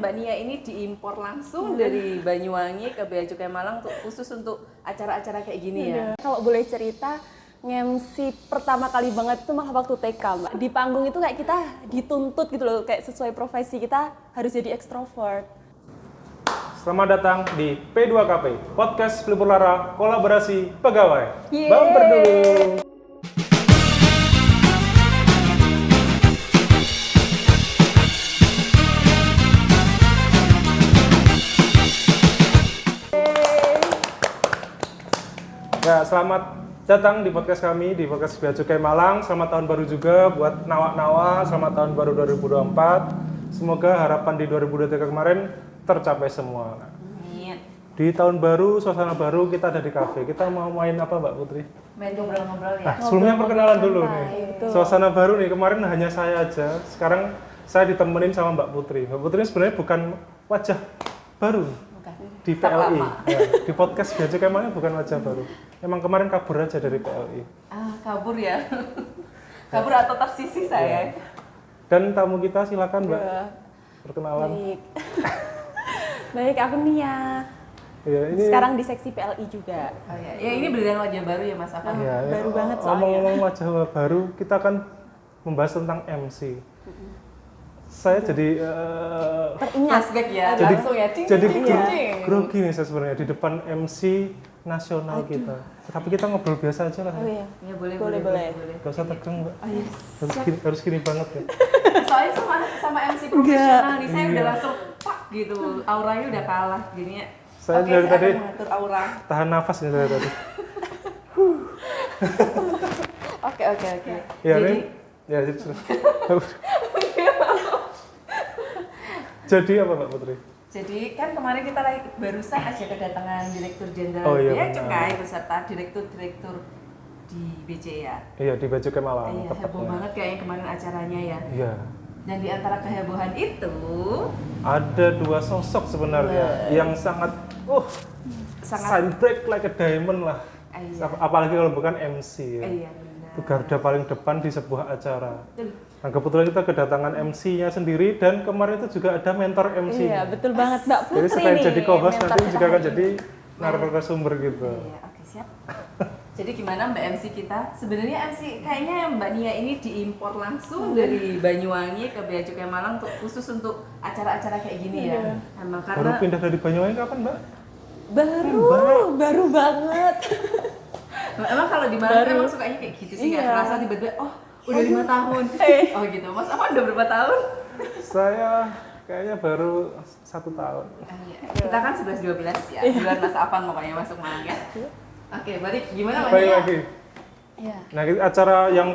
Mbak Nia ini diimpor langsung dari Banyuwangi ke Bea Cukai Malang khusus untuk acara-acara kayak gini ya. Kalau boleh cerita, nge-MC pertama kali banget itu malah waktu TK, Mbak. Di panggung itu kayak kita dituntut gitu loh, kayak sesuai profesi kita harus jadi ekstrovert. Selamat datang di P2KP, Podcast Pelipur Lara, kolaborasi pegawai. Yeay. Bumper dulu. Ya, selamat datang di podcast kami, di podcast Bea Cukai Malang. Selamat tahun baru juga buat Nawa-Nawa, selamat tahun baru 2024. Semoga harapan di 2023 kemarin tercapai semua. Amin. Di tahun baru, suasana baru, kita ada di kafe. Kita mau main apa, Mbak Putri? Main ngobrol-ngobrol ya. Nah, sebelumnya perkenalan dulu santai, nih. betul. Suasana baru nih, kemarin hanya saya aja. Sekarang saya ditemenin sama Mbak Putri. Mbak Putri sebenarnya bukan wajah baru di Tetap PLI. lama. Ya, di podcast Bea Cukai Malang bukan wajah baru. Emang kemarin kabur aja dari PLI. Kabur ya. Kabur atau tersisih saya. Dan tamu kita silakan, Mbak. Ya, Perkenalan. baik. Baik, aku Nia. Ya, ini Sekarang di seksi PLI juga. Oh ya. Ya ini beneran wajah baru ya Mas Afan. ya, baru banget soalnya. ngomong-ngomong wajah baru, kita akan membahas tentang MC. Saya jadi Flashback ya. jadi Langsung ya. Cing, jadi cing, gro- cing. grogi nih saya sebenarnya di depan MC nasional kita. Tapi kita ngobrol biasa aja lah. Oh iya. Ya boleh. Boleh. Gak usah tegang, Mbak. Oh, iya. Harus gini banget ya. Soalnya sama MC profesional nih, saya Iya. udah langsung pak gitu, auranya udah kalah jadinya. Saya Oke, dari saya tadi- akan mengatur aura. Tahan nafas nih dari tadi. Oke. Ya, Jadi, jadi jadi apa, Mbak Putri? jadi kan kemarin kita barusan aja kedatangan Direktur Jenderal Oh, iya, Bea benar. Cukai beserta direktur-direktur di BC ya. Iya, di Bea Cukai Malang. Iya, heboh tepatnya. banget kayaknya kemarin acaranya ya. Iya. Dan di antara kehebohan itu Ada dua sosok sebenarnya yang sangat sangat shine bright like a diamond lah. Iya. Apalagi kalau bukan MC ya. iya benar. Itu garda paling depan di sebuah acara. Betul. Nah, kebetulan kita kedatangan MC-nya sendiri dan kemarin itu juga ada mentor MC. Iya, betul banget Mbak Putri Jadi selain nih. jadi co-host mentor nanti kita juga akan hari jadi ini. narasumber gitu. Iya, oke siap. Jadi gimana Mbak MC kita? Sebenarnya MC kayaknya Mbak Nia ini diimpor langsung dari Banyuwangi ke Bea Cukai Malang khusus untuk acara-acara kayak gini ya. Emang Baru karena pindah dari Banyuwangi kapan, Mbak? baru banget. emang kalau di Malang emang sukanya kayak gitu sih, nggak Iya. kerasa tiba-tiba udah 5 tahun. Oh gitu. Mas apa udah berapa tahun? Saya kayaknya baru 1 tahun. Kita kan 11-12 ya. Bulan Mas Afan pokoknya masuk Malang ya. Oke, berarti gimana Mbak Baik Nia? lagi. Iya. Nah, acara yang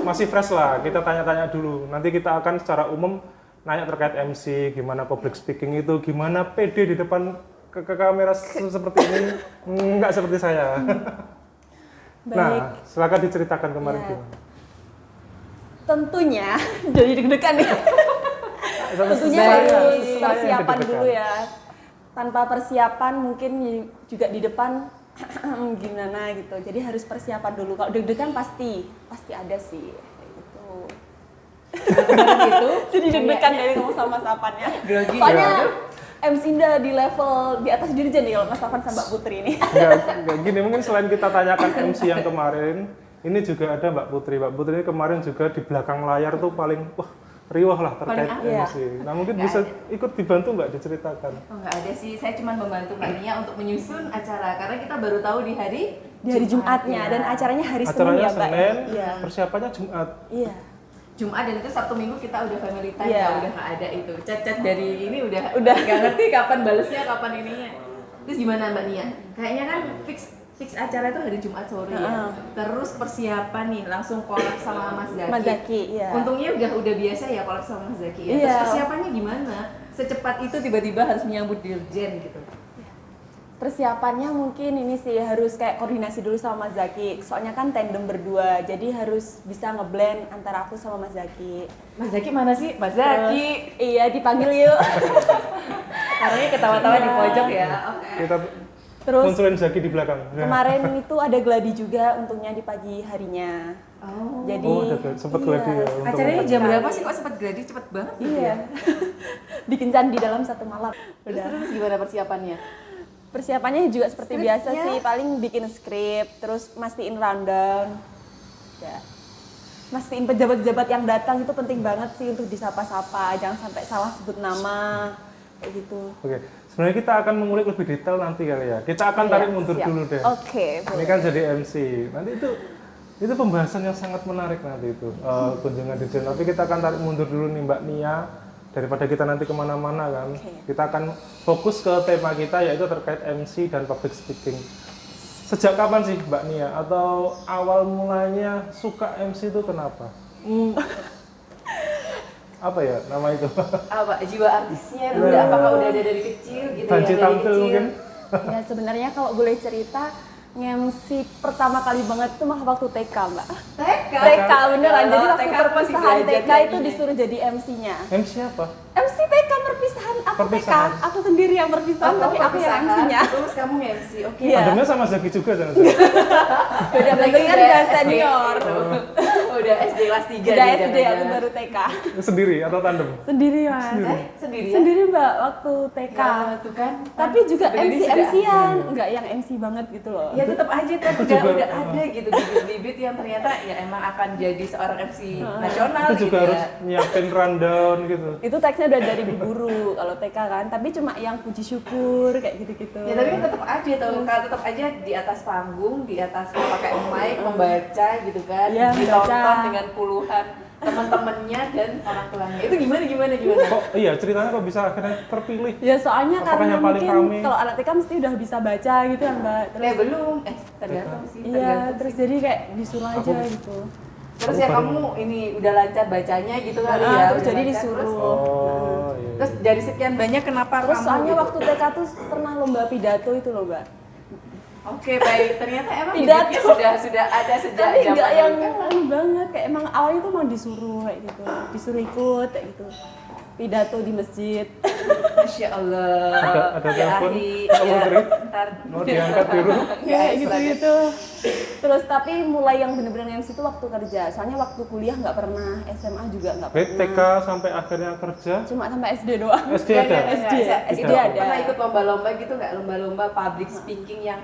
masih fresh lah, kita tanya-tanya dulu. Nanti kita akan secara umum nanya terkait MC, gimana public speaking itu, gimana PD di depan ke kamera seperti ini, enggak seperti saya. Baik. Nah, silakan diceritakan kemarin Ya. gimana. Tentunya jadi deg-degan nih. Tentunya Saya harus yang persiapan deg-degan. dulu ya. Tanpa persiapan mungkin juga di depan gimana gitu. Jadi harus persiapan dulu. Kalau deg-degan pasti ada sih. Kayak gitu. Gitu. Jadi deg-degan dari ngomong sama Mas Afannya. Grogi. Soalnya MC Indah di level di atas dirjen nih kalau Mas Afan sama Mbak Putri ini. Enggak gini, mungkin selain kita tanyakan MC yang kemarin, ini juga ada Mbak Putri. Mbak Putri ini kemarin juga di belakang layar tuh paling riuh lah terkait Paling apa? MC. Nah, mungkin Nggak bisa ada. ikut dibantu Mbak diceritakan. Oh nggak ada sih, saya cuma membantu Mbak Nia untuk menyusun acara karena kita baru tahu di hari Jumatnya ya. dan acaranya hari Senin Acaranya ya, Mbak. Senin, Iya. persiapannya Jumat. Iya. Jumat dan itu Sabtu Minggu kita udah family time Iya. ya, udah nggak ada itu chat dari ini udah nggak ngerti kapan balesnya kapan ininya. Terus gimana Mbak Nia? Kayaknya kan fix acara itu hari Jumat sore ya. Terus persiapan nih langsung collab sama Mas Zaki. Mas Zaki, iya. Untungnya udah biasa ya collab sama Mas Zaki ya. Iya. Terus persiapannya gimana? Secepat itu tiba-tiba harus menyambut dirjen gitu. Persiapannya mungkin ini sih harus kayak koordinasi dulu sama Mas Zaki. Soalnya kan tandem berdua, jadi harus bisa ngeblend antara aku sama Mas Zaki. Mas Zaki mana sih? Mas Zaki. Iya, dipanggil yuk. Karena ketawa-tawa di pojok ya. Oke. Kita Terus munculin Zaki di belakang. kemarin itu ada gladi juga untungnya di pagi harinya. Oh. Jadi Oh, udah sempet gladi ya. untuk Acaranya ngangkat. jam berapa sih kok sempat gladi cepet banget gitu iya. ya? Bikin candi dalam 1 malam. Terus gimana persiapannya? Persiapannya juga seperti Skripnya? biasa sih, paling bikin skrip, terus mastiin rundown. Ya. Mastiin pejabat-pejabat yang datang itu penting banget sih untuk disapa-sapa, jangan sampai salah sebut nama kayak gitu. Oke, sebenarnya kita akan mengulik lebih detail nanti kali ya. Kita akan tarik mundur siap. dulu deh. Oke, Ini kan jadi MC. Nanti itu pembahasan yang sangat menarik nanti itu kunjungan Dirjen. Tapi kita akan tarik mundur dulu nih Mbak Nia, daripada kita nanti kemana-mana kan. Kita akan fokus ke tema kita yaitu terkait MC dan public speaking. Sejak kapan sih Mbak Nia atau awal mulanya suka MC itu kenapa? Apa ya nama itu? Apa jiwa artisnya udah apakah udah ada dari kecil gitu Banci ya dari tampil kecil? mungkin? Ya sebenarnya kalau boleh cerita, nge-MC pertama kali banget itu malah waktu TK, Mbak. TK. TK beneran. Jadi Oh, waktu TK perpisahan masih belajar TK kayak itu gini. disuruh jadi MC-nya. MC apa? MC TK perpisahan, aku Perpisahan. TK, aku sendiri yang perpisahan, tapi aku yang MC-nya. Terus kamu MC, oke. Iya. Ademnya sama Zaki juga jangan Beda Lagi lagi kan udah udah SD. senior. Udah SD kelas 3 Udah SD, aku baru TK. Sendiri atau tandem? Sendiri, Mas. sendiri ya? Sendiri, Mbak, waktu TK. Ya, tuh kan. Tapi juga Sebenarnya MC sudah MC-an, enggak yang MC banget gitu loh. Ya tetap aja kan Aku udah juga, ada gitu bibit-bibit yang ternyata ya emang akan jadi seorang MC nasional Itu juga gitu harus ya. nyiapin rundown gitu. Itu teksnya udah dari Bu Guru kalau TK kan, tapi cuma yang puji syukur kayak gitu-gitu. Ya tapi kan tetap aja tau, kalau tetap aja di atas panggung, di atas pakai mic, membaca gitu kan, Iya, ditonton membaca. dengan puluhan teman-temannya dan orang tuanya. Itu gimana? Kok iya ceritanya kok bisa akhirnya terpilih? Ya soalnya Apakah karena yang paling mungkin rame? kalau anak TK mesti udah bisa baca gitu kan, Mbak. Ya belum, tergantung sih. Iya, tergantung terus sih. jadi kayak disuruh aja gitu. Terus Aku ya baru- kamu ini udah lancar bacanya gitu kali Ah, ya. terus udah jadi lancar, disuruh. Oh iya. Terus dari sekian banyak kenapa Terus kamu soalnya gitu? waktu TK tuh pernah lomba pidato itu loh, Mbak. Oke baik, ternyata emang Pidato. bibitnya sudah ada sejak Tapi zaman enggak yang dulu kan? anu banget, kayak emang awalnya tuh emang disuruh kayak gitu. Disuruh ikut kayak gitu. Pidato di masjid. Masya Allah. Ada Ya, telepon? Ahi. Kamu Ya, beri? ntar. Mau diangkat dulu? Ya gitu-gitu. Terus tapi mulai yang bener-bener MC itu waktu kerja. Soalnya waktu kuliah nggak pernah, SMA juga nggak Baik pernah. TK sampai akhirnya kerja. Cuma sampai SD doang. SD ada? SD, Itu SD ada. pernah ikut lomba-lomba gitu nggak? Lomba-lomba public speaking yang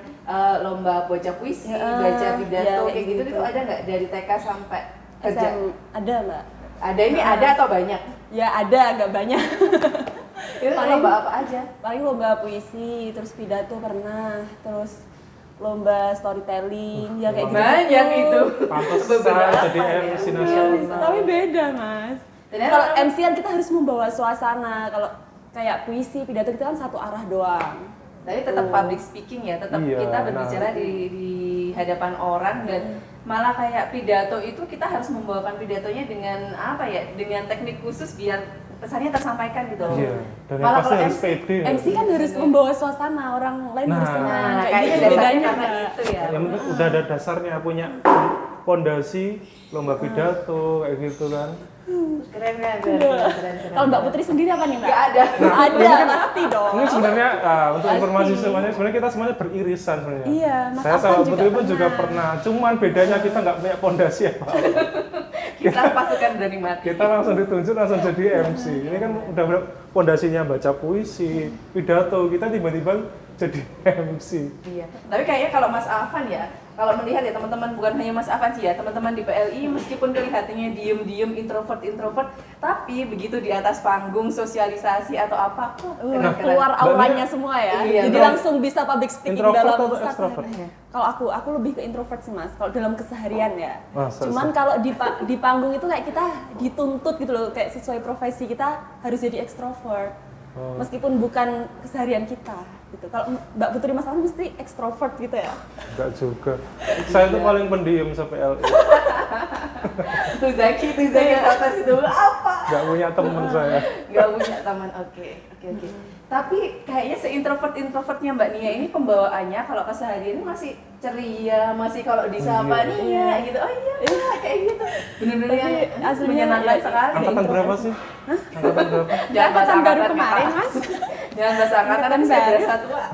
lomba baca puisi, Ya, baca pidato ya, kayak gitu gitu. itu ada nggak dari TK sampai kerja? Ada, Mbak. Ada ini ada atau banyak? Ya ada, agak banyak. Itu Paling- lomba apa aja? Paling lomba puisi, terus pidato pernah, terus lomba storytelling, ya kayak gitu. Banyak itu. Pantesan Beberapa jadi ya. MC Iya, nasional. Tapi beda, Mas. Ternyata Kalau orang- MC kan kita harus membawa suasana. Kalau kayak puisi, pidato kita kan satu arah doang. Tapi tetap public speaking ya, tetap Iya, kita berbicara di hadapan orang dan malah kayak pidato itu kita harus membawakan pidatonya dengan apa ya, dengan teknik khusus biar pesannya tersampaikan gitu loh. Iya. Dan yang Malah pasti kalau harus pede. MC kan harus membawa suasana, orang lain harus Nah. tenang. Nah, Kayak kayaknya gitu dasarnya bedanya, karena Mbak. itu ya. Yang penting udah ada dasarnya, punya pondasi lomba pidato kayak gitu kan. Keren. Kalau Mbak Putri sendiri apa nih, Mbak? Nggak ada. Ada, pasti dong. Ini sebenarnya untuk Pasti. informasi semuanya sebenarnya kita semuanya beririsan sebenarnya. Iya, Mas Saya Afan sama juga Putri pun juga pernah. pernah. Cuman bedanya kita nggak punya pondasi apa. Kita pasukan berani mati. Kita langsung ditunjuk langsung jadi MC. Ini kan udah pondasinya baca puisi, pidato, kita tiba-tiba jadi MC. Iya. Tapi kayaknya kalau Mas Afan ya, kalau melihat ya teman-teman, bukan hanya Mas Afan sih ya, teman-teman di PLI meskipun kelihatannya diem-diem introvert, tapi begitu di atas panggung sosialisasi atau apa, keren-keren. Keluar Mbak auranya Nia- semua ya. Iya, Jadi Mbak. langsung bisa public speaking Introvert dalam atau extrovert? Kalau aku lebih ke introvert sih, Mas. Kalau dalam keseharian ya. Masa Cuman sih? kalau di panggung itu kayak kita dituntut gitu loh, kayak sesuai profesi kita harus jadi extrovert. Oh. Meskipun bukan keseharian kita gitu. Kalau Mbak Putri Mas Afan mesti extrovert gitu ya. Enggak juga. Saya tuh paling pendiam se-PLI. Tuh Zaki atas itu apa? Enggak punya teman saya. Gak punya teman, oke. Tapi kayaknya se-introvertnya Mbak Nia ini pembawaannya kalau keseharian masih ceria, masih kalau disapa Iya. Nia gitu, oh iya kayak gitu. Bener-bener Tapi yang aslinya menyenangkan ya- sekali. Angkatan berapa sih? Angkatan berapa? Jangan bahas Angkatan baru angkatan, kemarin, Pak. Mas. Jangan bahas angkatan, Angkatan tapi saya baru. berasa tua.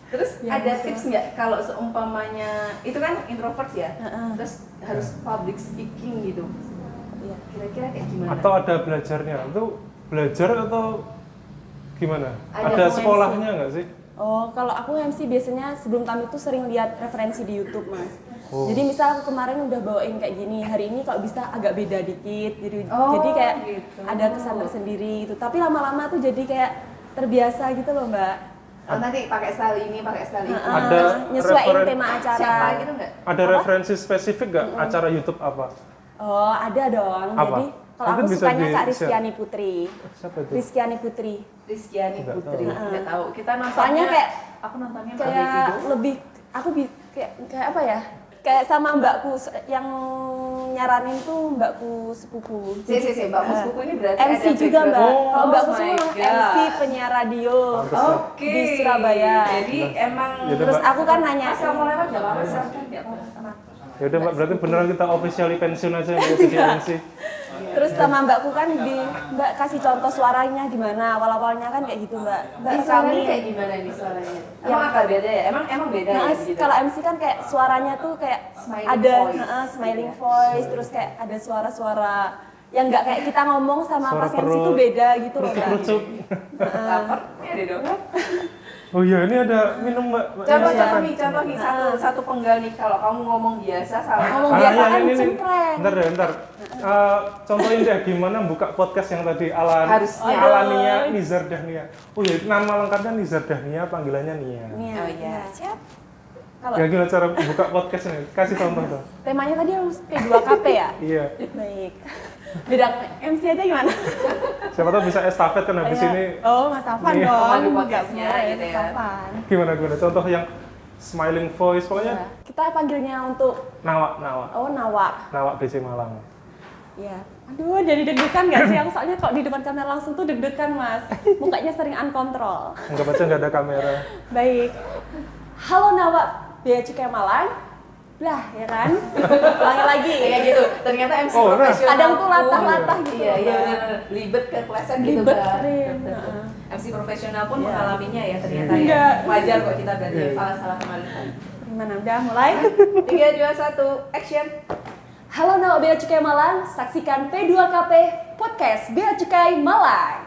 Terus Ya, ada gitu. tips nggak kalau seumpamanya itu kan introvert ya, terus harus public speaking gitu. Iya. Kira-kira kayak gimana? Atau ada belajarnya? Itu belajar atau gimana? Ada Ada MC. sekolahnya nggak sih? Oh, kalau aku MC biasanya sebelum tamu itu sering lihat referensi di YouTube, Mas. Oh. Jadi misal aku kemarin udah bawain kayak gini, hari ini kalau bisa agak beda dikit. Jadi Oh, jadi kayak gitu. ada kesan tersendiri gitu. Tapi lama-lama tuh jadi kayak terbiasa gitu loh, Mbak. Oh, nanti pakai style ini, pakai style itu. Ada nyesuaiin referen- tema acara. Siapa gitu nggak? Ada referensi spesifik nggak acara YouTube apa? Oh, ada dong. Apa? Jadi kalau Mungkin aku bisa sukanya Kak di-share. Rizkyani Putri. Siapa itu? Rizkyani Putri. Rizkyani Nggak Putri. tahu. Nggak tahu. Kita nontonnya. Soalnya kayak aku nontonnya Mbak kayak Betty doang. lebih aku kayak apa ya? Kayak sama mbakku yang nyaranin tuh mbakku sepupu. Si, Mbak Muskuku ini berarti MC ada juga background. mbak. Oh, Kalau mbakku my semua God. MC penyiar radio Oke. di Surabaya. Jadi emang Ya udah, Terus Mbak. aku kan nanya, Mas kamu lewat nggak apa-apa silahkan nggak apa-apa. Ya udah Mbak, berarti beneran kita officially pensiun aja ya jadi MC. terus sama mbakku kan mbak kasih contoh suaranya gimana awal-awalnya kan kayak gitu mbak. Mbak Ini suaranya kami kayak gimana nih suaranya? Emang agak beda ya? Emang beda Nah, ya gitu? kalau MC kan kayak suaranya tuh kayak Smiling ada voice. smiling voice, terus kayak ada suara-suara yang nggak kayak kita ngomong sama Suara pas MC perut. tuh beda gitu loh mbak. Kerucut. Lapar? Ini ada dong. Oh iya, ini ada minum Mbak. Mbak, Contoh silakan. nih satu penggal nih kalau kamu ngomong biasa sama Ngomong biasa kan ini. cempreng. Bentar. Contohin deh gimana buka podcast yang tadi Harusnya. Alania Nizar Dahnia. Oh iya, nama lengkapnya Nizar Dahnia, panggilannya Nia. Nia. Oh, iya. Siap. Kalau Ya gimana cara buka podcast nih? Kasih contoh dong. temanya tadi harus P2KP ya? Iya. Baik. Beda MC aja gimana? Siapa tahu bisa estafet kan habis Kayak, ini. Oh, Mas Afan Iya. dong. Mengadu Nggak podcastnya boleh, gitu Mas ya. Afan. Gimana contoh yang smiling voice pokoknya Ya. Kita panggilnya untuk Nawa Nawa. BC Malang. Iya. Aduh, jadi deg-degan nggak sih? Aku soalnya kok di depan kamera langsung tuh deg-degan, Mas. Mukanya sering uncontrol. Enggak baca nggak ada kamera. Baik. Halo Nawa, Bea Cukai Malang. Lah, ya kan? Ulangi lagi. kayak gitu. Ternyata MC Oh, nah. profesional. Kadang tuh latah-latah gitu. Iya, iya Mbak. benar. Libet ke kelesan gitu Libet Mbak. sering, Betul. heeh. MC profesional pun Iya. mengalaminya ya ternyata Enggak. ya. Wajar kok kita berarti Iya. salah kemarin. Gimana? Udah mulai? 3, 2, 1, action. Halo Nawa Bea Cukai Malang, saksikan P2KP Podcast Bea Cukai Malang.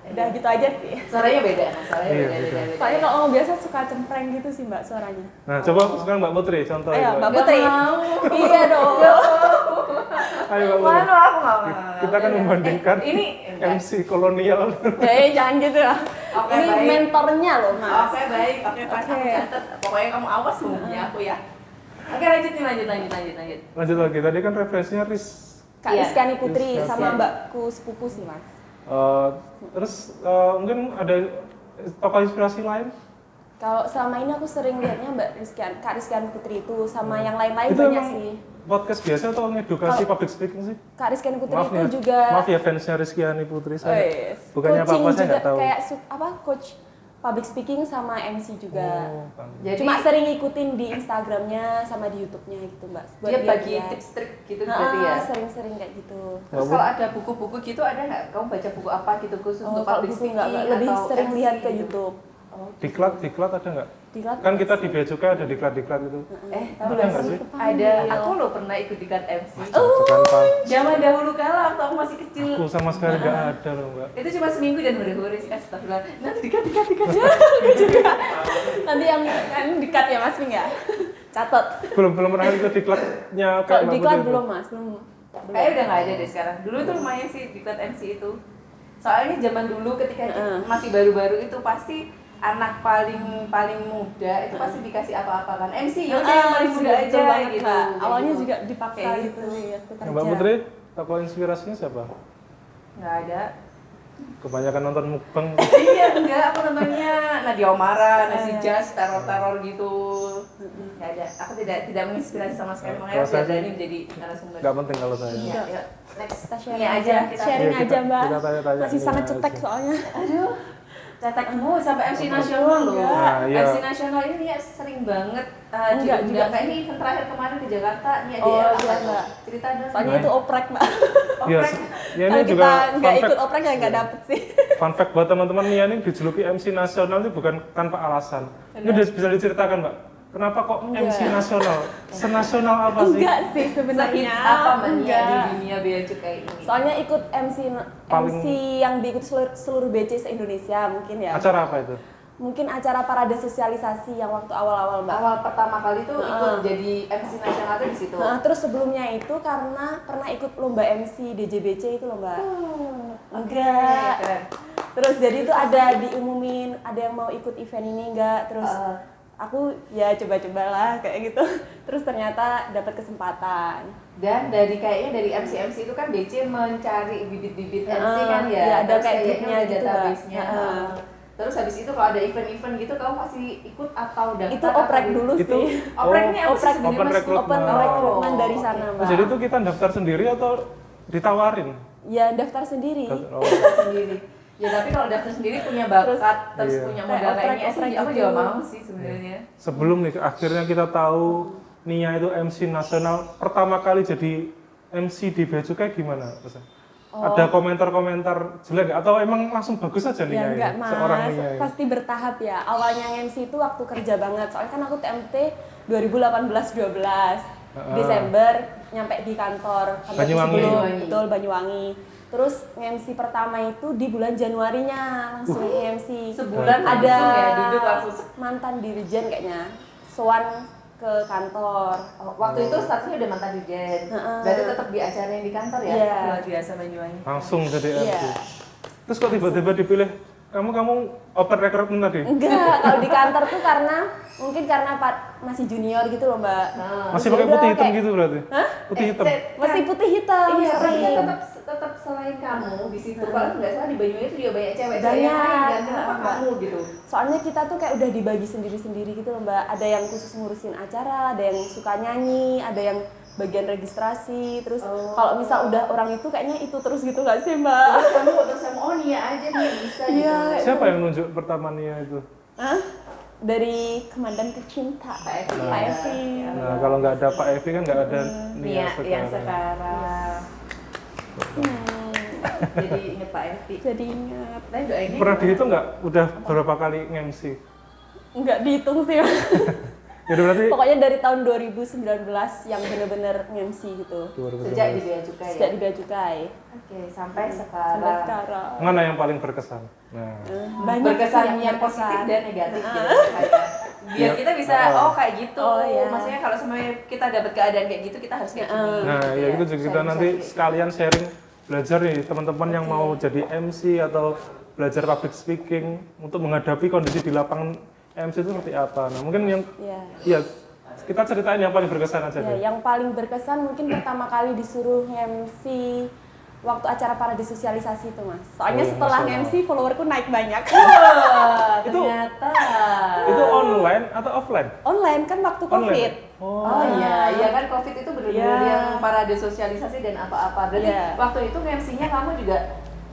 Udah gitu aja sih. Suaranya beda, suaranya Iya, beda. Soalnya kalau ngomong biasa suka cempreng gitu sih Mbak suaranya. Nah, coba sekarang Mbak Putri contoh. Ayo Mbak Nggak Putri. mau. Iya dong. Ayo Mbak Putri. Mana aku nggak mau. Kita kan membandingkan Ini MC kolonial. Jangan gitu ya. Oke, Ini baik. mentornya loh Mas. Oke baik, oke pas aku Oke. catat. Pokoknya kamu awas ngomongnya aku ya. Oke lanjut nih, lanjut. Lanjut lagi. Tadi kan referensinya Kak Iya. Rizkyani Putri Rizkyani. sama Mbakku sepupu sih Mas. terus mungkin ada tokoh inspirasi lain? Kalau selama ini aku sering lihatnya Kak Rizkyani Putri itu sama yang lain-lain Itu banyak emang sih. podcast biasa atau ngedukasi public speaking sih? Kak Rizkyani Putri Maaf itu ya, juga maaf ya fansnya Rizkyani Putri saya. Wes. Bukannya Coaching apa-apa saya juga nggak tahu. kayak coach public speaking sama MC juga. Oh, kan. Jadi Cuma sering ngikutin di Instagramnya sama di YouTube-nya gitu Mbak. Buat dia lihat bagi dia. tips trik gitu berarti ya. Sering-sering kayak gitu. Terus kalau ada buku-buku gitu ada nggak? Kamu baca buku apa gitu khusus untuk Kalau public buku speaking nggak, lebih atau sering MC lihat ke gitu? YouTube. Diklat ada nggak? Diklat Kan kita di Bea Cukai ada diklat gitu. Tahu Ada nggak nggak sih? sih? Ada. Aku loh pernah ikut diklat MC. Bukan Pak. Zaman dahulu kala waktu aku masih kecil. Aku sama sekali nggak ada loh Mbak. Itu cuma seminggu dan udah sih astagfirullah. Nanti dikat. Nanti yang dikat ya Mas Ping ya. Catat. Belum pernah ikut diklatnya kayak Kalau Mbak diklat Putri. belum Mas, belum. Kayaknya udah nggak ada deh sekarang. Dulu tuh lumayan sih diklat MC itu. Soalnya zaman dulu ketika masih baru-baru itu pasti anak paling muda itu pasti dikasih apa-apa kan. MC yaudah yang paling muda Betul aja banget, gitu. Mbak. Awalnya Gitu. juga dipaksa Kayak gitu ya, tuh Nah, Mbak kerja. Putri, tokoh inspirasinya siapa? Nggak ada. Kebanyakan nonton mukbang. Iya, enggak, aku nontonnya Nadia Omara, Nasi Jazz, teror-teror gitu. Nggak ada. Aku tidak menginspirasi sama sekali, makanya aku Kalau tidak saya berani menjadi narasumber. Nggak penting kalau saya. Iya, ya. Next. Kita sharing Ini aja kita. sharing Iya, aja Mbak. kita tanya-tanya Masih ini sangat aja. cetek soalnya. Aduh. cetekmu sampai MC nasional loh. Nah, iya. MC nasional ini Nia sering banget Enggak, diundang. Kayak ini event terakhir kemarin ke Jakarta, Nia Oh, dia iya, Mbak. cerita dong. Soalnya itu oprek, Mbak. Iya, ya ini Kalau juga kita nggak fun ikut fact, oprek ya nggak dapet sih. fun fact buat teman-teman Nia ini dijuluki MC nasional itu bukan tanpa alasan. Ini udah bisa diceritakan, Mbak. Kenapa kok Enggak. MC nasional? Senasional apa sih? Enggak sih Hits sebenarnya. apa Mbak Nia di Enggak. dunia bea cukai ini? Soalnya ikut MC Paling- yang diikuti seluruh BC se-Indonesia mungkin ya. Acara apa itu? Mungkin acara parade sosialisasi yang waktu awal-awal, Mbak. Awal pertama kali tuh ikut jadi MC nasional tuh di situ. Nah, terus sebelumnya itu karena pernah ikut lomba MC DJBC itu loh, Mbak. Enggak. Keren. Terus jadi itu ada diumumin ada yang mau ikut event ini enggak, terus aku ya coba-cobalah kayak gitu. Terus ternyata dapat kesempatan. Dan kayaknya dari MC itu kan BC mencari bibit-bibit MC kan ya. Iya, ada Terus kayak kayaknya grupnya ada gitu, Mbak. database-nya. Terus habis itu kalau ada event-event gitu kamu pasti ikut atau daftar? Itu oprek atau dulu Itu- sih. Oprek ini apa sih Oprek, sebenarnya, open Mas? recruitment. Open Oh, recruitment dari oke. sana, Mbak. Oh, jadi itu kita daftar sendiri atau ditawarin? Ya daftar sendiri. Oh, Daftar sendiri. Ya tapi kalau daftar sendiri punya bakat, terus Iya. punya Kayak modal kayaknya sih, oprek-oprek aku gitu. juga mau sih sebenarnya. sebelum nih akhirnya kita tahu Nia itu MC nasional, pertama kali jadi MC di Bea Cukai gimana? Ada komentar-komentar jelek nggak? Atau emang langsung bagus aja Nia Ya ini? enggak, Mas. Seorang Nia ini? Pasti bertahap ya. Awalnya MC itu waktu kerja banget. Soalnya kan aku TMT 2018-12. Desember nyampe di kantor. Kantor Banyuwangi. sebelum, betul, Banyuwangi. Terus MC pertama itu di bulan Januarinya langsung MC. Sebulan Ada langsung ya, duduk langsung. mantan dirjen kayaknya. Soan ke kantor. Oh, waktu itu statusnya udah mantan dirjen. Berarti tetap di acara yang di kantor ya? Iya. Luar biasa Banyuwangi. Langsung jadi MC. Iya. Terus kok tiba-tiba dipilih kamu open recruitment tadi? Enggak, kalau di kantor tuh mungkin karena masih junior gitu loh, Mbak. Masih Terus pakai ya putih udah hitam kayak- gitu berarti? Putih hitam. Masih putih hitam. Iya, tapi sering. kan tetap selain kamu di situ. Kalau nggak salah di Banyuwangi itu juga banyak cewek yang Banyak. lain dan kenapa Mbak. kamu gitu? Soalnya kita tuh kayak udah dibagi sendiri-sendiri gitu loh, Mbak. Ada yang khusus ngurusin acara, ada yang suka nyanyi, ada yang bagian registrasi. Terus kalau misal udah orang itu kayaknya itu terus gitu nggak sih, Mbak? Terus kamu oh Nia aja nih bisa Iya. gitu. Siapa yang nunjuk pertama Nia itu? Hah? Dari Komandan Tercinta, Pak Evi. Pak Evi. Nah, kalau nggak ada Pak Evi kan nggak ada Nia Nia yang sekarang. sekarang. Jadi inget Pak Evi. Jadi ingat. Tapi doainnya Pernah gimana? dihitung nggak udah berapa kali nge-MC? Nggak dihitung sih, Mbak. Jadi berarti Pokoknya dari tahun 2019 yang bener-bener nge-MC gitu. 2019. Sejak di Bea Cukai Sejak ya? di Bea Cukai. Oke, sampai Sampai sekarang. sekarang. Mana yang paling berkesan? Nah, Banyak Berkesan sih yang positif berkesan. dan negatif gitu kayak biar kita bisa kayak gitu. Oh, iya. Maksudnya kalau semuanya kita dapat keadaan kayak gitu kita harus kayak gini. nah gitu ya itu juga kita nanti sekalian sharing belajar nih teman-teman yang mau jadi MC atau belajar public speaking untuk menghadapi kondisi di lapangan MC itu seperti apa. Nah mungkin yang Iya. ya kita ceritain yang paling berkesan aja Ya, deh. yang paling berkesan mungkin pertama kali disuruh nge-MC waktu acara parade sosialisasi itu, Mas. Soalnya Oh, iya, setelah nasional. nge-MC followerku naik banyak. Wah, Itu- ternyata. Itu online atau offline? Online kan waktu Covid. Online. Oh iya, iya kan COVID itu benar-benar Iya. yang parade sosialisasi dan apa-apa. Berarti Iya. waktu itu MC-nya kamu juga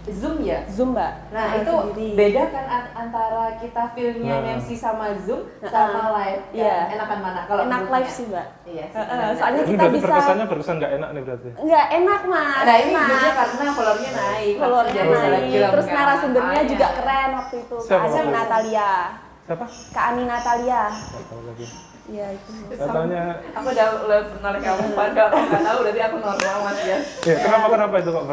Zoom ya? Zoom, Mbak. Nah Sama itu sendiri. beda kan antara kita filmnya Nah. MC sama Zoom sama live kan? Iya. Enakan mana? Kalau Enak menurutnya? live sih, Mbak. Iya sih. Heeh, benar-benar. soalnya Ini kita berarti bisa berkesannya berkesan nggak enak nih berarti. nggak enak, Mas. Nah ini enak. beda karena followernya naik. Followernya Jadi naik. selebgram Terus kan. narasumbernya Makanya. juga keren waktu itu. Siapa Kak Ani waktu itu? Natalia. Siapa? Kak Ani Natalia. Nggak tahu lagi. Iya itu. Katanya, Aku udah kenal kamu, padahal aku nggak tahu berarti aku normal Mas ya. ya kenapa itu kok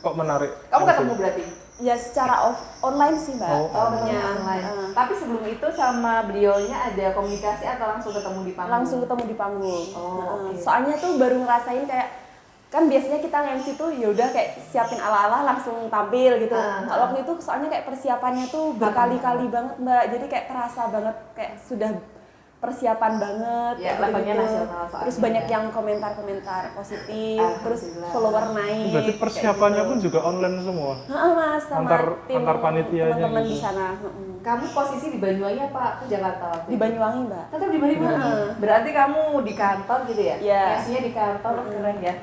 kok menarik? Kamu ketemu berarti? Ya secara online sih, Mbak. Oh, Oh, Temennya. ketemu online. Heeh. Tapi sebelum itu sama beliaunya ada komunikasi atau langsung ketemu di panggung? Langsung ketemu di panggung. Oh, Heeh. oke. Soalnya tuh baru ngerasain kayak kan biasanya kita nge-MC tuh ya udah kayak siapin ala-ala langsung tampil gitu. Kalau waktu itu soalnya kayak persiapannya tuh berkali-kali banget, Mbak. Jadi kayak terasa banget kayak sudah persiapan banget. Ya, kayak levelnya gitu. nasional soalnya. Terus banyak yang komentar-komentar positif, terus Alhamdulillah. follower naik. Berarti persiapannya kayak pun gitu. juga online semua. Heeh, Mas, sama tim antar panitianya teman-teman gitu. di sana. Heeh. Kamu posisi di Banyuwangi apa ke Jakarta? waktu Di itu? Banyuwangi, Mbak. Tetap di Banyuwangi. Berarti kamu di kantor gitu ya? Iya. MC-nya di kantor, keren ya.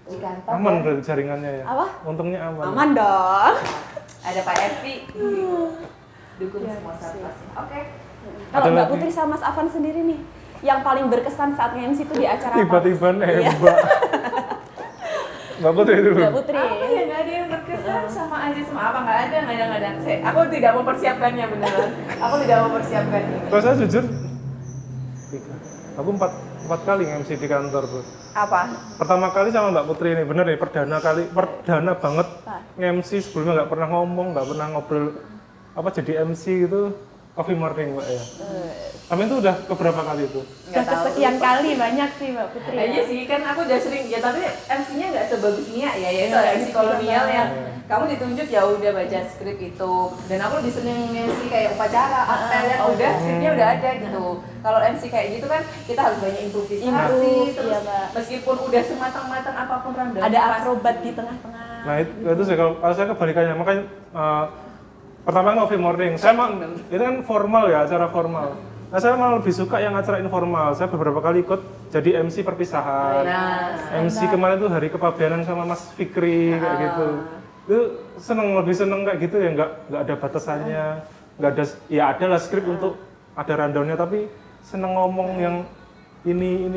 Di kantor. Aman ya? berarti jaringannya ya. Apa? Untungnya aman. Aman dong. ada Pak Evi, dukung semua satpasnya. Oke. Kalau Ada Mbak lagi? Putri sama Mas Afan sendiri nih, yang paling berkesan saat nge-MC itu di acara apa? Tiba-tiba Iya. nembak. Mbak Putri dulu. Mbak Putri. Apa ya, nggak ada yang berkesan, sama aja sama apa, nggak ada. Aku tidak mempersiapkannya beneran. Aku tidak mempersiapkan ini. Kalau saya jujur, aku empat kali nge-MC di kantor tuh. Apa? Pertama kali sama Mbak Putri ini, bener nih, perdana banget nge-MC, sebelumnya nggak pernah ngomong, nggak pernah ngobrol apa jadi MC gitu, coffee morning Mbak ya. Tapi itu udah keberapa kali itu? Udah kesekian kali banyak sih Mbak Putri. Iya sih, kan aku udah sering ya, tapi MC-nya nggak sebagus Nia ya, itu MC kolonial yang kamu ditunjuk ya udah baca skrip itu, dan aku lebih seneng MC kayak upacara, apel yang udah skripnya udah ada gitu. Kalau MC kayak gitu kan kita harus banyak improvisasi, terus iya, Mbak. meskipun udah sematang-matang apapun rundown Ada akrobat di tengah-tengah. Nah itu sih kalau saya kebalikannya, makanya pertama kan coffee morning, saya itu kan formal ya, acara formal. Nah saya malah lebih suka yang acara informal. Saya beberapa kali ikut jadi MC perpisahan. MC kemarin tuh hari kepabeanan sama Mas Fikri kayak gitu. Itu lebih seneng kayak gitu ya, nggak ada batasannya, nggak ada, ya ada lah skrip untuk ada rundownnya, tapi seneng ngomong yang ini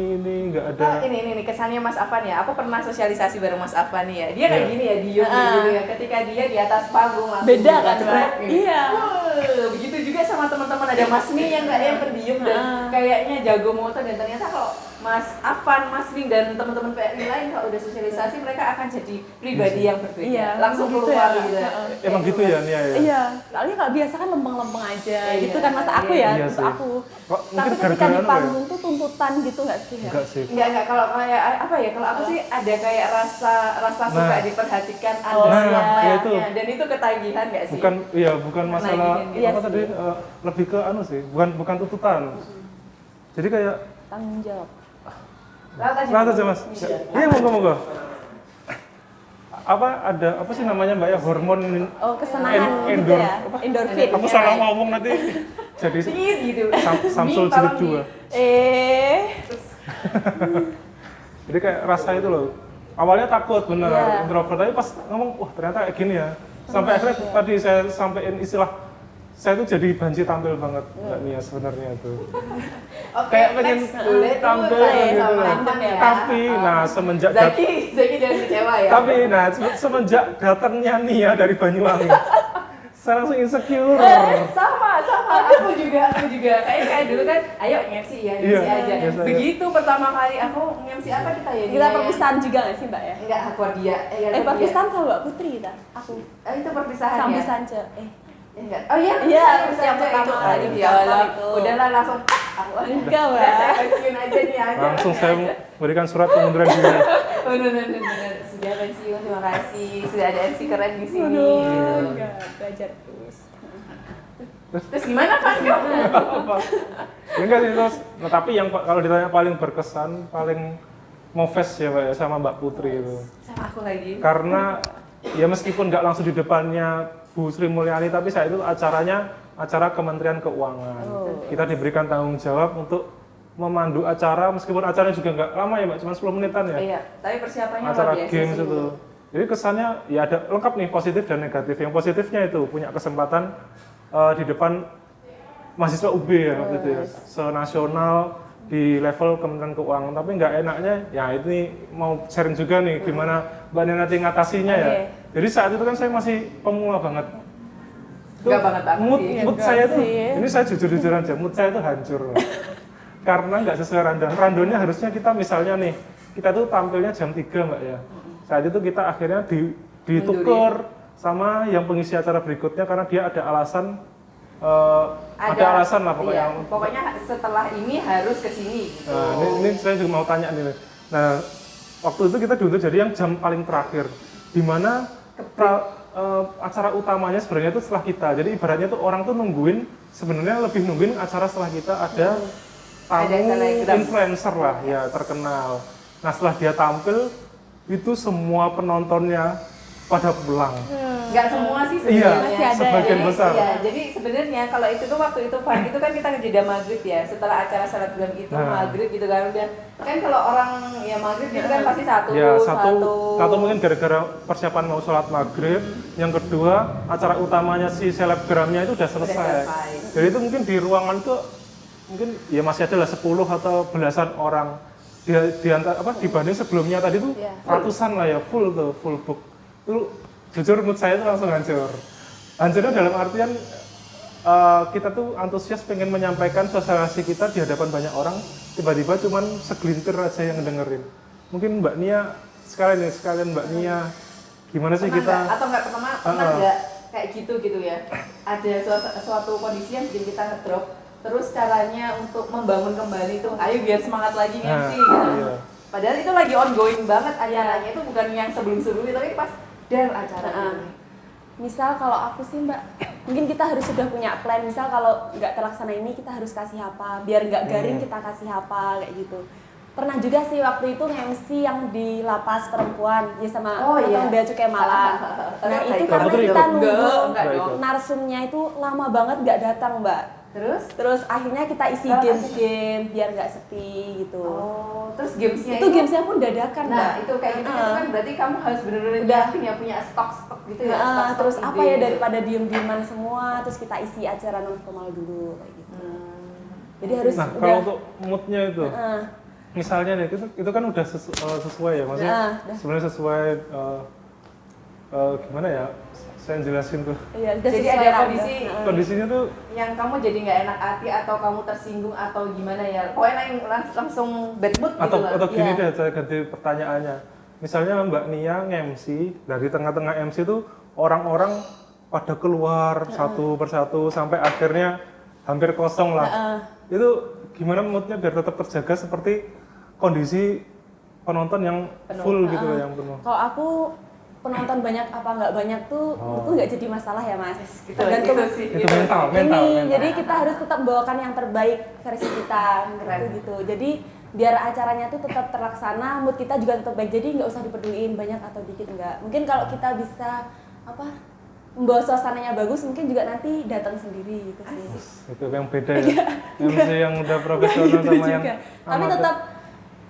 nggak ada. Ini kesannya Mas Afan ya. Aku pernah sosialisasi bareng Mas Afan nih ya. Dia kayak gini ya, diem gitu ya. Ketika dia di atas panggung langsung Beda kan, buka Mbak? track gitu. Iya. Begitu juga sama teman-teman, ada Mas Mi yang kayak pendiam dan kayaknya jago moto, dan ternyata kalau Mas Afan, Mas Wing dan teman-teman PRI lain kalau udah sosialisasi mereka akan jadi pribadi yang berbeda. Iya, Langsung begitu keluar ya, gitu. Mbak. Emang gitu ya Nia ya? Iya, soalnya kalau biasa kan lempeng-lempeng aja Iya, gitu kan masa aku ya, iya untuk sih. aku. Kok Tapi mungkin ketika gara-gara di anu ya? panggung tuh tuntutan gitu nggak sih ya? Enggak sih. Enggak, kalau kayak apa ya, kalau aku sih ada kayak rasa suka diperhatikan, Oh, ada iya, semuanya, itu. dan itu ketagihan nggak sih? Bukan masalah Iya apa sih. tadi, lebih ke anu sih, bukan tuntutan. Jadi kayak Tanggung jawab. Lahat aja Mas. Iya monggo. Apa sih namanya Mbak ya, hormon Oh, kesenangan gitu ya? Endorfin. Aku salah ngomong nanti jadi Dingin gitu. Samsul Mie, jilid tolong 2. Jadi kayak rasa itu loh. Awalnya takut bener, Iya. introvert, tapi pas ngomong, wah ternyata kayak gini ya. Sampai akhirnya tadi saya sampein istilah, saya tuh jadi banci tampil banget Mbak Nia sebenarnya tuh. Oke, Kayak pengen next boleh tuh tampil tanya gitu sama loh. Afan ya. Tapi nah semenjak Zaki jangan kecewa ya. tapi nah semenjak datangnya Nia dari Banyuwangi, saya langsung insecure. sama aku juga kayak dulu kan ayo nge-MC ya, Iya, aja. biasa aja. Begitu pertama kali aku nge-MC apa kita ya? Kita perpisahan juga nggak sih Mbak ya? Enggak, Aquadia. Perpisahan sama Mbak Putri kita. Aku. Itu perpisahan Sambil ya. Sanja. Enggak. Oh iya, Iya, yang pertama itu kali di ya kantor Allah. itu. Udahlah langsung aku Enggak, udah Mbak. saya pensiun aja nih aja. Langsung saya berikan surat pengunduran diri. Bener. Sudah pensiun, terima kasih. Sudah ada MC keren di sini. Enggak, belajar terus. Terus gimana Pak? Apa? Ya enggak sih terus. Nah, tapi yang kalau ditanya paling berkesan, paling moves ya Mbak ya, sama Mbak Putri itu. Sama aku lagi. Karena ya meskipun nggak langsung di depannya Bu Sri Mulyani, tapi saat itu acara Kementerian Keuangan. Kita diberikan tanggung jawab untuk memandu acara, meskipun acaranya juga nggak lama ya Mbak, cuma 10 menitan ya. Iya, tapi persiapannya Acara luar biasa games sih. itu. Jadi kesannya ya ada lengkap nih, positif dan negatif. Yang positifnya itu punya kesempatan di depan mahasiswa UB ya waktu itu ya, senasional di level Kementerian Keuangan. Tapi nggak enaknya, ya ini mau sharing juga nih gimana Mbak Nia nanti ngatasinya ya. Jadi saat itu kan saya masih pemula banget. Nggak banget Mood Enggak saya tuh, sih. ini saya jujur-jujur aja, mood saya tuh hancur. Karena nggak sesuai rundown. Rundownnya harusnya kita misalnya nih, kita tuh tampilnya jam 3 Mbak ya. Saat itu kita akhirnya ditukar sama yang pengisi acara berikutnya karena dia ada alasan, ada alasan lah pokoknya. Iya, pokoknya setelah ini harus ke sini. Gitu. Nah, ini saya juga mau tanya nih. Nah, waktu itu kita diundur jadi yang jam paling terakhir, di mana acara utamanya sebenarnya itu setelah kita. Jadi ibaratnya tuh orang tuh sebenarnya lebih nungguin acara setelah kita ada tamu selebgram. influencer lah ya, terkenal. Nah setelah dia tampil itu semua penontonnya pada pulang. nggak semua sih Iya, sebenarnya. Masih ada sebagian Jadi, besar. iya, jadi sebenarnya kalau itu tuh waktu itu Fun itu kan kita ke jeda maghrib ya. Setelah acara selebgram itu Nah. maghrib gitu kan udah kan kalau orang ya maghrib itu kan pasti satu Ya satu mungkin gara-gara persiapan mau sholat maghrib, yang kedua acara utamanya si selebgramnya itu udah selesai. selesai. Jadi itu mungkin di ruangan itu mungkin ya masih ada lah 10 atau belasan orang di antara apa dibanding sebelumnya tadi tuh Iya. ratusan lah ya full book. Itu jujur mood saya itu langsung hancur. Hancurnya dalam artian kita tuh antusias pengen menyampaikan sosialisasi kita di hadapan banyak orang, tiba-tiba cuman segelintir aja yang dengerin. Mungkin Mbak Nia sekalian Mbak Nia, gimana sih Pernah kita? nggak? Atau nggak pernah nggak kayak gitu ya? Ada suatu kondisi yang bikin kita ngedrop. Terus caranya untuk membangun kembali itu, ayo biar semangat lagi Nah, MC gitu. iya. Padahal itu lagi ongoing banget acaranya itu bukan yang sebelumnya tapi pas acara ini. Misal kalau aku sih Mbak, mungkin kita harus sudah punya plan. Misal kalau nggak terlaksana ini kita harus kasih apa, biar nggak garing kita kasih apa kayak gitu. Pernah juga sih waktu itu MC yang di lapas perempuan ya sama teman Bea Cukai Malang. Nah itu karena Kamu tuh kita ikut? nunggu Enggak dong. narsumnya itu lama banget nggak datang Mbak. Terus akhirnya kita isi game biar nggak sepi gitu. Oh, terus gamesnya Itu gamesnya pun dadakan Mbak. Nah, itu kayak gitu itu kan berarti kamu harus benar-benar Udah. yakin ya punya stok gitu ya. Nah, stok-stok terus ide apa ya gitu. daripada diem-dieman semua, terus kita isi acara non formal dulu kayak gitu. Jadi harus Nah, udah. kalau untuk moodnya itu, Heeh. misalnya nih, itu kan udah sesuai ya, maksudnya udah. sebenarnya sesuai gimana ya? Saya jelasin tuh. Iya, udah Jadi sesuai ada random. kondisi Heeh. Kondisinya tuh yang kamu jadi nggak enak hati atau kamu tersinggung atau gimana ya? Pokoknya yang langsung bad mood gitu lah. atau gini Iya. deh, saya ganti pertanyaannya. Misalnya Mbak Nia nge-MC, dari tengah-tengah MC tuh orang-orang pada keluar satu persatu sampai akhirnya hampir kosong lah. Itu gimana moodnya biar tetap terjaga seperti kondisi penonton yang full gitu loh, yang penuh. Kalau aku penonton banyak apa nggak banyak tuh itu nggak jadi masalah ya Mas. Gitu Tergantung sih. Itu mental. Jadi kita harus tetap bawakan yang terbaik versi kita gitu. Jadi biar acaranya tuh tetap terlaksana, mood kita juga tetap baik. Jadi nggak usah dipeduliin banyak atau dikit nggak. Mungkin kalau kita bisa membawa suasananya bagus, mungkin juga nanti datang sendiri gitu sih. Itu yang beda ya. MC yang udah profesional sama yang Juga. Tapi amatir. tetap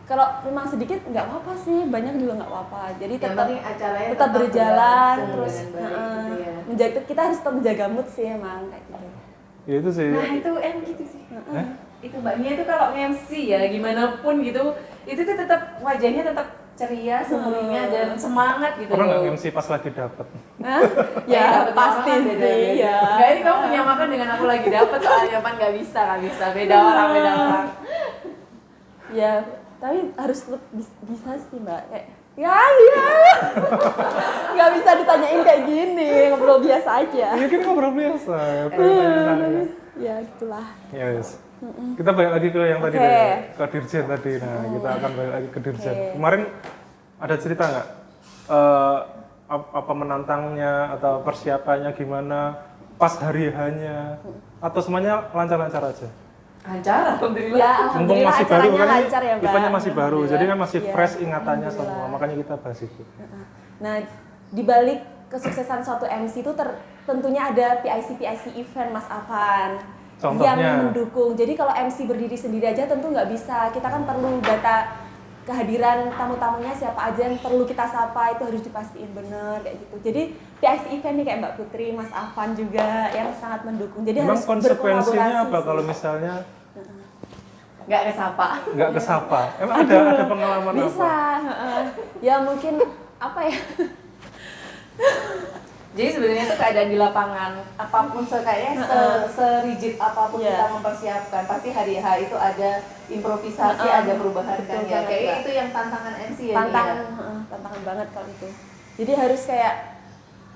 kalau memang sedikit nggak apa-apa sih, banyak juga nggak apa-apa. Jadi Yang tetap penting acaranya tetap berjalan berlangsung terus dengan baik gitu ya. menjaga, kita harus tetap menjaga mood sih emang kayak gitu. Ya itu sih. Nah itu gitu sih. Itu Mbak Nia itu kalau MC ya gimana pun gitu, itu tuh tetap wajahnya tetap ceria, semuanya dan semangat gitu. Pernah nggak loh. MC pas lagi dapet? Ya dapet pasti makan sih beda-beda. ya. Nggak, ini kamu menyamakan dengan aku lagi dapet soalnya pan nggak bisa beda orang. Ya tapi harus tetap bisa sih Mbak kayak ya nggak bisa ditanyain kayak gini, ngobrol biasa aja. Ini kan ngobrol biasa. Ya, tanya-tanya. Ya gitulah. Ya, yes. Kita balik lagi ke yang tadi Oke. deh, ke Dirjen tadi. Nah, kita akan balik lagi ke Dirjen. Oke. Kemarin ada cerita nggak? Apa menantangnya atau persiapannya gimana? Pas hari hanya atau semuanya lancar-lancar aja? Lancar, alhamdulillah. Ya Mumpung alhamdulillah masih baru acaranya kan ini lancar ya Mbak. eventnya masih baru, jadi kan masih Iya, fresh ingatannya alhamdulillah. semua. Makanya kita bahas itu. Nah, di balik kesuksesan suatu MC itu tentunya ada PIC event Mas Afan Contohnya? yang mendukung. Jadi kalau MC berdiri sendiri aja tentu nggak bisa. Kita kan perlu data kehadiran tamu-tamunya siapa aja yang perlu kita sapa, itu harus dipastiin bener kayak gitu. Jadi PIC event nih kayak Mbak Putri, Mas Afan juga yang sangat mendukung. Jadi Memang harus konsekuensinya berkolaborasi apa sih. kalau misalnya Nggak kesapa. nggak kesapa? Emang ada pengalaman Bisa, apa? ya mungkin apa ya? Jadi sebenarnya itu keadaan di lapangan, apapun kayaknya serigid apapun Iya. kita mempersiapkan, pasti hari H itu ada improvisasi, ada perubahan Betul kan ya. banget, Kayak Mbak. itu yang tantangan MC ya. Tantangan, Nia? tantangan banget kalau itu. Jadi harus kayak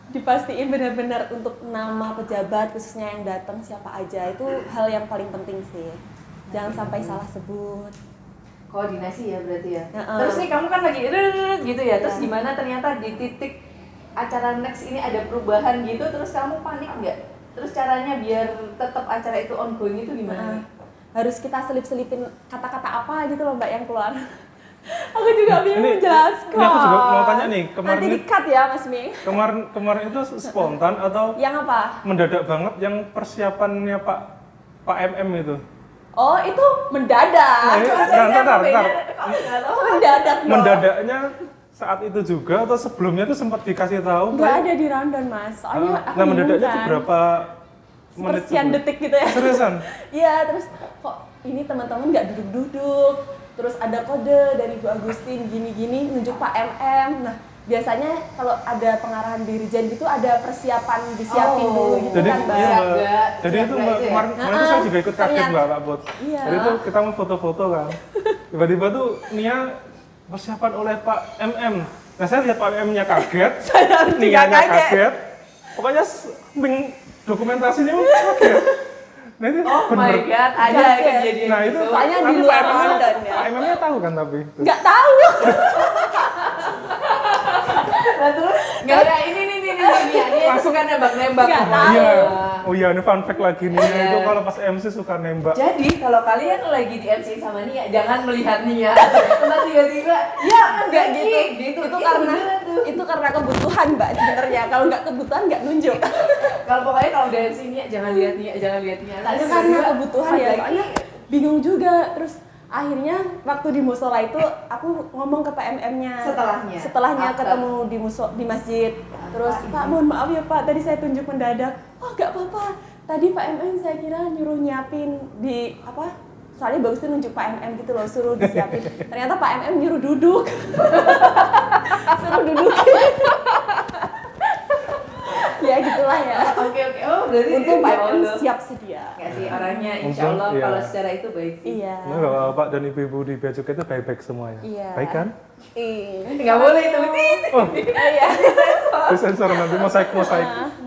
dipastiin benar-benar untuk nama pejabat khususnya yang datang siapa aja, itu hal yang paling penting sih. Jangan sampai salah sebut. Koordinasi ya berarti ya. Heeh. Terus nih kamu kan lagi gitu ya. Terus gimana ternyata di titik acara next ini ada perubahan gitu, terus kamu panik nggak? Terus caranya biar tetap acara itu ongoing itu gimana? Harus kita selip-selipin kata-kata apa gitu loh Mbak yang keluar. Aku juga bingung menjelaskan. Ini aku juga mau tanya nih, kemarin Nanti di-cut ya Mas Mi. kemarin itu spontan atau Yang apa? mendadak banget yang persiapannya Pak MM itu? Oh, itu mendadak. Bentar. Mendadak dong. Mendadaknya saat itu juga atau sebelumnya tuh sempat dikasih tahu? Nggak ada di rundown Mas. Soalnya aku Nah, mendadaknya bingung itu kan. berapa menit? Sepersekian sebelum? detik gitu ya. Seriusan? Iya, terus kok ini teman-teman nggak duduk-duduk. Terus ada kode dari Bu Agustin gini-gini nunjuk Pak MM. Nah, biasanya kalau ada pengarahan dirijen gitu ada persiapan disiapin dulu gitu Jadi, kan, Mbak. iya, Mbak. Siaga, Jadi itu siaga Mbak, itu ya? kemarin tuh saya juga ikut kaget Ternyata. Mbak Put. Iya. Jadi tuh kita mau foto-foto kan. Tiba-tiba tuh Nia persiapan oleh Pak MM. Nah saya lihat Pak MM-nya kaget, Nianya kaget. Pokoknya dokumentasinya kaget. Nah itu Oh my god, ada Kaget. kejadian Nah itu gitu. Pokoknya tapi di luar Pak MM-nya Ramadan ya. Pak MM-nya tahu kan tapi. Nggak tahu. Nah, terus nggak ada ini dia Langsung suka nembak-nembak. Nggak Wah, tahu. Iya. Oh iya ini fun fact lagi nih. Iya. Itu kalau pas MC suka nembak. Jadi kalau kalian lagi di MC sama Nia, jangan melihat Nia. Karena tiba-tiba, ya Nggak gitu. gitu. Itu karena beneran tuh. itu karena kebutuhan Mbak sebenarnya. Kalau nggak kebutuhan nggak nunjuk. Kalau pokoknya kalau udah MC Nia, jangan lihat Nia. Itu karena kebutuhan ya. Soalnya bingung juga. Terus akhirnya waktu di musola itu aku ngomong ke PMM-nya. Setelahnya After. ketemu di masjid. Terus Pak mohon maaf ya Pak, tadi saya tunjuk mendadak. Oh nggak apa-apa. Tadi Pak MM saya kira nyuruh nyiapin di apa? Soalnya bagusnya nunjuk Pak MM gitu loh, suruh disiapin. Ternyata Pak MM nyuruh duduk. Suruh duduk. Ya gitulah ya. Oke. Oh, berarti Untung Pak ya MM Allah. siap sedia. Nggak sih, orangnya insya Untung, Allah iya. kalau secara itu baik sih. Iya. Nah, Bapak dan Ibu-ibu di Bea Cukai itu baik-baik semuanya. Iya. Baik kan? Nggak boleh itu. Oh, Iya. disensor nanti mosaik.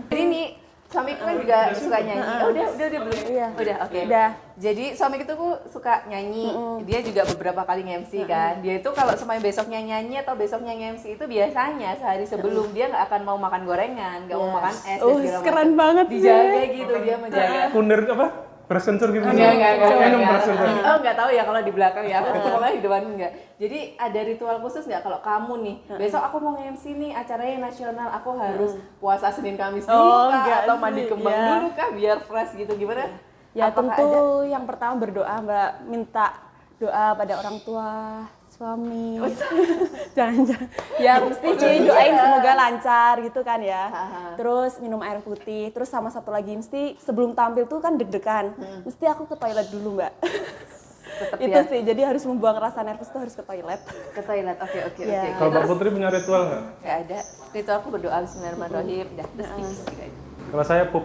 Jadi nih, suamiku kan juga suka nyanyi. Oh, udah belum. Iya. Udah, oke. Udah. Jadi suamiku tuh suka nyanyi. Dia juga beberapa kali nge-MC kan. Dia itu kalau semuanya besoknya nyanyi atau besoknya nge-MC itu biasanya sehari sebelum dia nggak akan mau makan gorengan, nggak mau makan es dan segala keren macam. banget Dijaga gitu, dia menjaga. Kunir apa? Bersencur gitu. Enggak. Minum bersencur. Oh, nggak tahu ya kalau di belakang ya. Pokoknya di depan enggak. Jadi ada ritual khusus nggak kalau kamu nih, besok aku mau nge-MC nih acaranya nasional, aku harus puasa Senin Kamis dulu Oh, kah? enggak Atau sih, mandi kembang iya. dulu kah biar fresh gitu gimana? Ya Apakah tentu ada? yang pertama berdoa Mbak, minta doa pada orang tua, suami. Jangan. Ya mesti sih doain semoga lancar gitu kan ya. Terus minum air putih, terus sama satu lagi mesti sebelum tampil tuh kan deg-degan. Mesti aku ke toilet dulu Mbak. Tetep Itu ya? sih, jadi harus membuang rasa nervous tuh harus ke toilet. Ke toilet, oke. Iya. Kalau Mbak Putri punya ritual nggak? Nggak ada. Ritualku berdoa bismillahirrahmanirrahim. Dah, terus gitu aja. Kalau saya pup.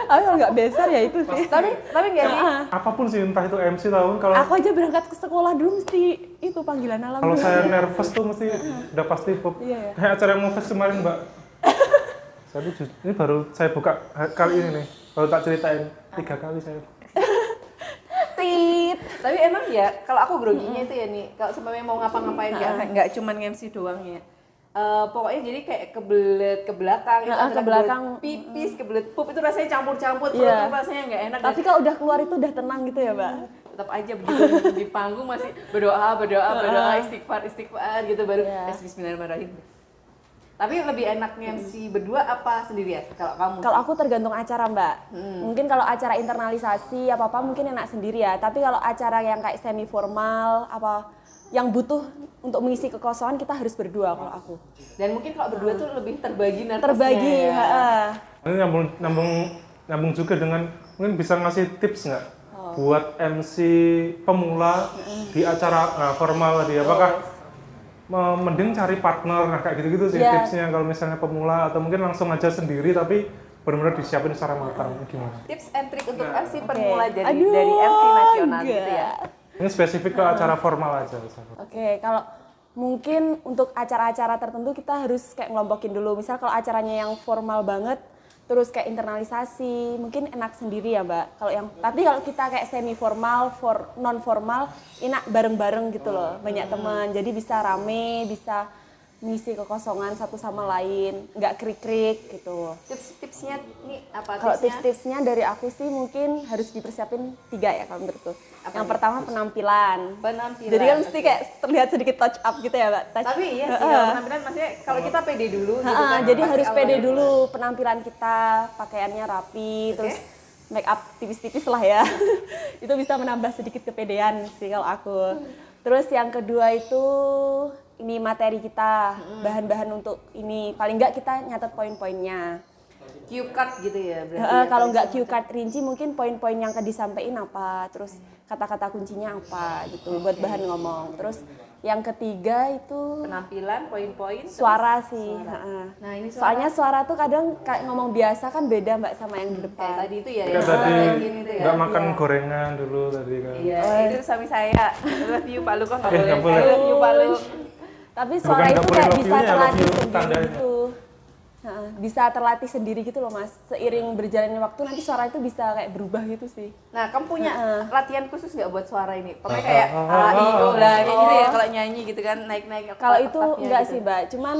Tapi kalau nggak besar ya itu sih. Tapi nggak sih. Apapun sih, entah itu MC tahun. Kalau Aku aja berangkat ke sekolah dulu mesti itu panggilan alam. kalau dulu. saya nervous tuh mesti udah pasti pup. Iya, ya. Kayak acara Moves kemarin Mbak. Saya tuh ini baru saya buka kali ini nih. Baru tak ceritain 3 kali saya. Tit. Tapi emang ya, kalau aku groginya itu ya nih, kalau sampai mau ngapa-ngapain nggak cuman nge-MC doang ya. Pokoknya jadi kayak kebelet ke belakang, itu antara ke belakang. kebelet pipis, kebelet pup itu rasanya campur-campur, Iya. terus rasanya nggak enak. Tapi kalau udah keluar itu udah tenang gitu ya, Mbak. Tetap aja begitu di panggung masih berdoa, istighfar gitu baru Iya. bismillahirrahmanirrahim. Tapi lebih enak MC berdua apa sendirian kalau kamu? Kalau aku tergantung acara, Mbak. Mungkin kalau acara internalisasi apa-apa mungkin enak sendiri ya. Tapi kalau acara yang kayak semi formal apa yang butuh untuk mengisi kekosongan kita harus berdua kalau aku. Dan mungkin kalau berdua tuh lebih terbagi nervousnya Terbagi, ya. heeh. Ini nyambung juga dengan mungkin bisa ngasih tips nggak buat MC pemula di acara formal tadi, apakah mending cari partner, nah kayak gitu-gitu sih Iya. tipsnya kalau misalnya pemula atau mungkin langsung aja sendiri tapi benar-benar disiapin secara matang gimana? Tips and trick untuk MC pemula Oke. dari Aduh, MC nasional gitu ya. enggak. Ini spesifik ke acara formal aja. Oke, kalau mungkin untuk acara-acara tertentu kita harus kayak ngelompokin dulu. Misal kalau acaranya yang formal banget, terus kayak internalisasi, mungkin enak sendiri ya, Mbak. Tapi kalau kita kayak semi formal, non formal, enak bareng-bareng gitu loh, banyak teman. Jadi bisa rame, bisa ngisi kekosongan satu sama lain, nggak krik-krik gitu. Tips-tipsnya nih apa Kalau tipsnya? tips-tipsnya dari aku sih mungkin harus dipersiapin 3 ya kalau menurutku. Apa Yang nih? pertama penampilan. Penampilan. Jadi kan mesti oke. kayak terlihat sedikit touch up gitu ya, Mbak. Tapi iya sih kalau penampilan maksudnya kalau kita pede dulu gitu kan. Jadi pasti harus awalnya pede dulu penampilan kita, pakaiannya rapi, terus make up tipis-tipis lah ya. Itu bisa menambah sedikit kepedean sih kalau aku. Terus yang kedua itu ini materi kita, bahan-bahan untuk ini. Paling nggak kita nyatet poin-poinnya. cue card gitu ya berarti. Ya, Kalau nggak cue card rinci mungkin poin-poin yang disampaikan apa, terus kata-kata kuncinya apa gitu buat bahan ngomong. Terus yang ketiga itu penampilan, poin-poin, suara terus sih. suara. Heeh. Nah, ini suara Soalnya suara tuh kadang kayak ngomong biasa kan beda Mbak sama yang di kayak depan. tadi itu ya. Kan yang tadi kayak gini tuh ya. nggak makan gorengan dulu tadi kan. Iya, itu suami saya. I love you Pak Lu kok nggak boleh. nggak boleh. I love you Pak Lu. Tapi Bukan suara itu nggak boleh kayak love bisa you-nya, love terlatih you sendiri tandanya. gitu. Bisa terlatih sendiri gitu loh Mas. Seiring berjalannya waktu nanti suara itu bisa kayak berubah gitu sih. Nah, kamu punya latihan khusus nggak buat suara ini? Pokoknya kayak A, I, O lah, kayak gitu ya kalau nyanyi gitu kan, naik-naik. Kalau itu oktavnya enggak gitu. sih Mbak, cuman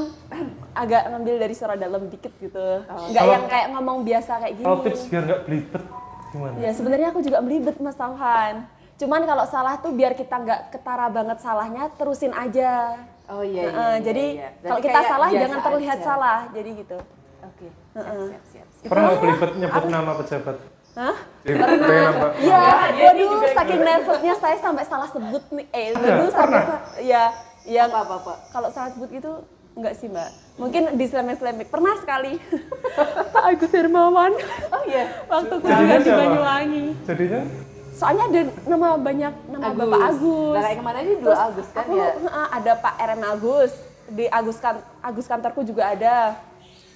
agak ngambil dari suara dalam dikit gitu. Enggak Kalau- yang kayak ngomong biasa kayak gini. Kalau tips biar nggak belibet gimana? Ya sebenarnya aku juga belibet Mas Tauhan. Cuman kalau salah tuh biar kita nggak ketara banget salahnya, terusin aja. Oh iya, Jadi iya. kalau Berarti kita kayak salah biasa jangan terlihat aja. salah, jadi gitu. Oke, siap. Pernah nggak belibet nyebut nama pejabat? Hah? Pengen apa? Iya, dia waduh, juga saking nervousnya saya sampai salah sebut nih. Dulu sampai ya, yang Apa? kalau salah sebut gitu enggak sih Mbak. Mungkin di selemek pernah sekali. Pak Agus Hermawan. Oh iya. Waktu Jadinya kuliah di siapa? Banyuwangi. Jadinya Soalnya ada nama banyak nama Bapak Agus. Nah, kayak kemarin ini dua Agus kan aku, ya. Ada Pak RM Agus, di Agus kantorku juga ada.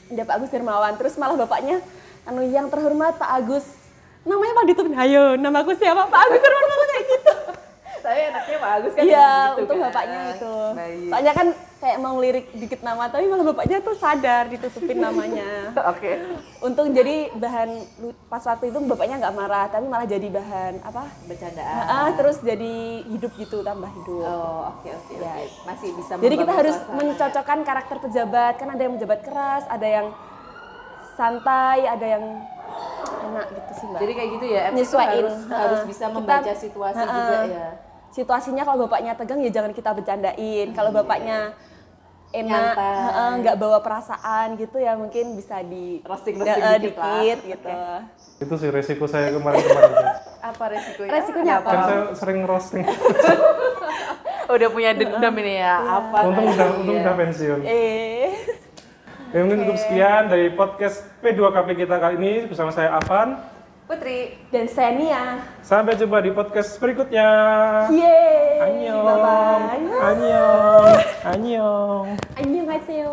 Ada Pak Agus Hermawan, terus malah bapaknya yang terhormat Pak Agus. Namanya Pak Ditutupin, ayo namaku siapa? Pak Agus Hermawan malah kayak gitu. Tapi enaknya Pak Agus kan Iya, gitu untuk kan. bapaknya itu. Baik. Soalnya kan kayak mau lirik dikit nama, tapi malah bapaknya tuh sadar ditutupin namanya. Oke. Untung jadi bahan pas waktu itu bapaknya nggak marah, tapi malah jadi bahan apa? Bercandaan. Terus jadi hidup gitu, tambah hidup. Oh, oke. Ya. Masih bisa Jadi kita membangun harus suasana. mencocokkan karakter pejabat, kan ada yang pejabat keras, ada yang santai, ada yang enak gitu sih Mbak. Jadi kayak gitu ya, MC tuh Nyesuaiin. harus bisa Kita- membaca situasi juga ya. Situasinya kalau bapaknya tegang ya jangan kita bercandain. Kalau bapaknya enak, Nyantai. nggak bawa perasaan gitu ya mungkin bisa di Roasting-roasting dikit lah. dikit gitu. itu sih resiko saya kemarin-kemarin. Apa resikonya? Resikonya apa? Kan saya sering roasting. Udah punya dendam ini ya. Apa? Untung udah pensiun. Ya, mungkin cukup sekian dari podcast P2KP kita kali ini bersama saya Afan. Putri. Dan Senia. Sampai jumpa di podcast berikutnya. Yeay. Annyeong. Bye-bye. Annyeong. Annyeong. Annyeonghaseyo.